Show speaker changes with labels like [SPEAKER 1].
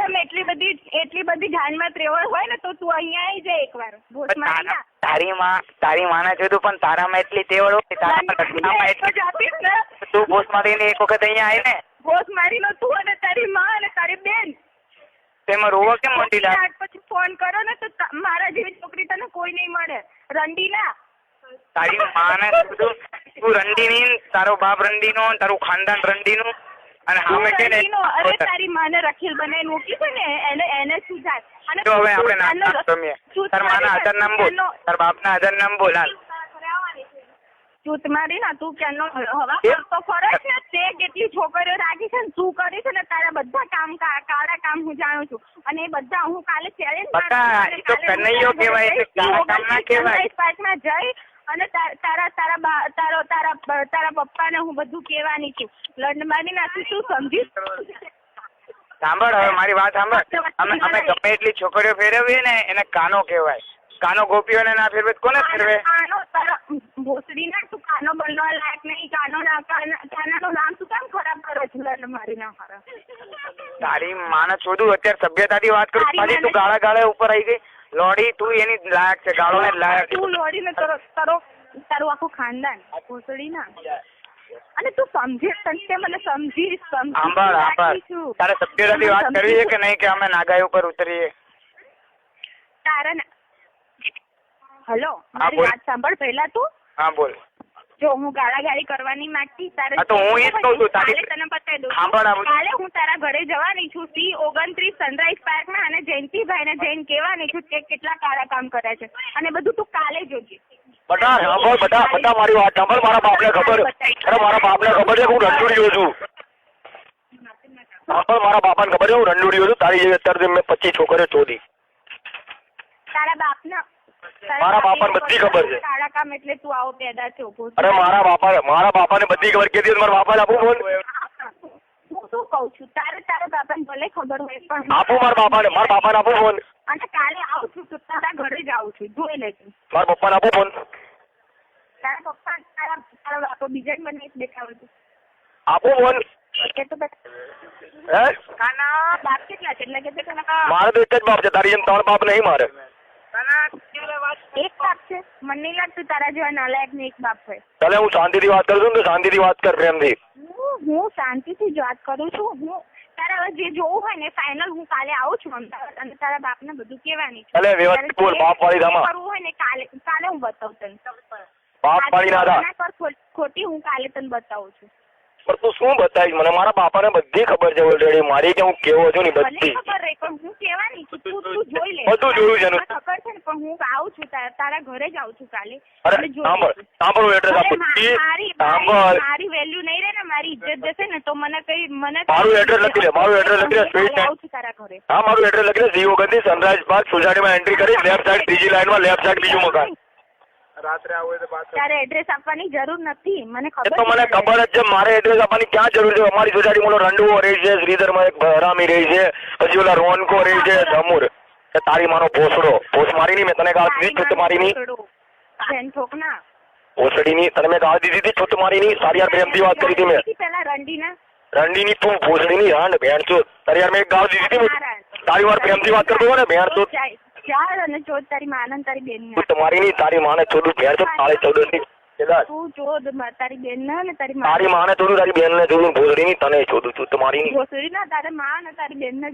[SPEAKER 1] એમ એટલી બધી ધ્યાનમાં ત્રેવડ હોય ને તો તું અહીંયા આવી જાય એકવાર ભોસ મારી.
[SPEAKER 2] તારી માને જોયું પણ તારામાં એટલી તેવડ હોય તારામાં એટલી ને તું ભોસ મારીને એક વખત અહીંયા આવી ને
[SPEAKER 1] ભોસ મારીનો તું અને તારી માં અને તારી બેન
[SPEAKER 2] તેમાં રોવા કેમ મંડી લાગે?
[SPEAKER 1] પછી ફોન કરો ને તો મારા જેવી છોકરી તને કોઈ નહીં મળે. રંડીના
[SPEAKER 2] તારી માને તું રંડીની, તારો બાપ રંડીનો, તારું ખાનદાન રંડીનું અને સામે કે ને
[SPEAKER 1] અરે તારી માને રખીલ બનાવીને મૂકી છે ને એને શું થાય? અને
[SPEAKER 2] તો હવે આપણે નામ રમીએ. તાર માના આધાર નામ બોલ, તાર બાપના આધાર નામ બોલ. હાલ
[SPEAKER 1] ચૂત મારી ના તું કેનો હવા કરતો ખરો છે? તે કેટલી છોકરીઓ રાખી છે ને તું કરી છે ને તારા બધા કામ કાળા કામ હું જાણું છું અને એ બધા હું કાલે ચેલેન્જ
[SPEAKER 2] તો કનૈયો કહેવાય, કાળા કામ ના કહેવાય.
[SPEAKER 1] પાર્કમાં જઈ અને તારા પપ્પાને હું બધું કહેવાની છું. લંડ મારી નાખી તું સમજી?
[SPEAKER 2] સાંભળ હવે મારી વાત સાંભળ. અમે ગમે એટલી છોકરીઓ ફેરવીએ ને એને કાનો કહેવાય. કાનો ગોપીઓને ના ફેરવે કોને ફેરવે?
[SPEAKER 1] ભોસડી ના તું કાનો બનવા લાયક નહીં. કાનાનું નામ તું કેમ ખરાબ કરે છે? લંડ મારી ના ખરાબ
[SPEAKER 2] તારી માને છોડું. અત્યારે સભ્યતાથી વાત કરું પછી તું ગાળા ઉપર આવી ગઈ. લોડી તું એની લાયક છે, ગાળો ને લાયક.
[SPEAKER 1] તું લોડી ને તારું આખું ખાનદાન ભોસડી ના. અને તું સમજી સંતે મને સમજી
[SPEAKER 2] સાંભળ તારે સભ્યતાથી વાત કરવી છે કે નહીં કે અમે નાગાઈ ઉપર ઉતરીએ?
[SPEAKER 1] તારા હેલો મારી વાત સાંભળ પહેલા તું.
[SPEAKER 2] હા બોલ.
[SPEAKER 1] જો હું ગાળાગાળી કરવાની માંગતી તારે
[SPEAKER 2] તો હું એ જ કહું છું.
[SPEAKER 1] કાલે તને બતાવી દઉં. કાલે હું તારા ઘરે જવાની છું C29 સનરાઈઝ પાર્કમાં અને જયંતિભાઈને જઈને કહેવાની છું કે કેટલા કાળા કામ કર્યા છે અને બધું તું કાલે જોજે.
[SPEAKER 3] બધા મારી વાત સાંભળ. મારા બાપને ખબર છે હું રંડુડીયો છું. સાંભળ મારા બાપાને ખબર છે હું રંડુડીયો છું. તારી જેવી અત્યારે મેં 25 છોકરીઓ શોધી.
[SPEAKER 1] તારા બાપને
[SPEAKER 3] બધી ખબર છે.
[SPEAKER 1] કાળા કામ એટલે તું આવો પેદા થયો.
[SPEAKER 3] અરે મારા બાપાને બધી ખબર. કે મારા બાપાને આપું ફોન.
[SPEAKER 1] હું શું કઉ છું તારા બાપાને ભલે ખબર હોય પણ
[SPEAKER 3] આપું મારા બાપાને આપું ફોન.
[SPEAKER 1] અને કાલે આવું છું તો તારા ઘરે જ આવું છું જોઈ લેજો.
[SPEAKER 3] મારા પપ્પાને આપું ફોન.
[SPEAKER 1] તારા પપ્પા તારા બાપો બીજા મને દેખાડું છું.
[SPEAKER 3] આપું ફોન.
[SPEAKER 1] કાના બાપ કેટલા છે? એટલે કે
[SPEAKER 3] મારે તો એક જ બાપ છે. તારી જેમ 3 બાપ નહીં મારે.
[SPEAKER 1] એક બાપ છે? મને નહીં લાગતું તારા જેવા નાલાયક ને એક બાપ હોય.
[SPEAKER 3] ચાલે હું શાંતિથી વાત કરું છું ને શાંતિથી વાત કર પ્રેમથી.
[SPEAKER 1] હું શાંતિથી જ વાત કરું છું. હું તારા જે જોવું હોય ને ફાઇનલ હું કાલે આવું છું અમદાવાદ અને તારા બાપને બધું કહેવાની છું.
[SPEAKER 3] ચાલે વ્યવસ્થિત બોલ. બાપ વાળી ધામા
[SPEAKER 1] કરવું હોય ને કાલે હું બતાવું તને.
[SPEAKER 3] બાપ વાળી ના થા.
[SPEAKER 1] ખોટી હું કાલે તને બતાવું છું.
[SPEAKER 3] પણ તું શું બતાવીશ મને? મારા બાપાને બધી ખબર છે ઓલરેડી. મારી કે હું કેવો છું ને બધી
[SPEAKER 1] ખબર રહી પણ હું કહેવાની છું. તું જોઈ લે.
[SPEAKER 3] બધું જોયું છે એનું.
[SPEAKER 1] ખબર છે ને પણ હું આવું છું તારા ઘરે જ આવું છું કાલે.
[SPEAKER 3] અરે સાંભળ હું એડ્રેસ આપું.
[SPEAKER 1] મારી વેલ્યુ નહીં રહે ને મારી ઇજ્જત જશે ને તો મને
[SPEAKER 3] મારું એડ્રેસ લખી લે.
[SPEAKER 1] આવું છું તારા ઘરે.
[SPEAKER 3] હા મારું એડ્રેસ લખી લે. C29 સનરાઈઝ પાર્ક સોસાયટીમાં એન્ટ્રી કરી લેફ્ટ સાઈડ ત્રીજી લાઈનમાં લેફ્ટ સાઈડ બીજું મકાન.
[SPEAKER 2] રાત્રે આવો તો પાછો
[SPEAKER 1] તારે એડ્રેસ આપવાની જરૂર નથી. મને ખબર
[SPEAKER 3] તો મને ખબર જ છે. મારે એડ્રેસ આપવાની ક્યાં જરૂર છે? અમારી સોસાયટીમાં રંડુઓ રહી છે, શ્રીધરમાં એક હરામી રહી છે, પછી ઓલા રોનકો રહી છે, ધમુર. તારી માનો પોસ મારી ની મેં તને ગાળ દીધી છૂટ મારી ની પોસડી ની તને મેં ગાળ દીધી હતી છૂટ મારી ની. સારી યાર પ્રેમથી વાત કરી હતી મેં. રંડી ની તું પોસડી ની રાંડ ભેણ છો. તારી યાર મેં ગાળ દીધી હતી. તારી વાર પ્રેમથી વાત કરતો ને ભેણ છો.
[SPEAKER 1] તારી માને તારી બેન
[SPEAKER 3] તમારી ની તારી માને થોડું ભેણ છો. 14.14 ની
[SPEAKER 1] તું ચોદ તારી બેન ને તારી
[SPEAKER 3] માને થોડું તારી બેન ને થોડું ભોસડી ની તને છોડું છું. તમારી ની
[SPEAKER 1] ભોસડી ના તારે માં ને તારી બેન ને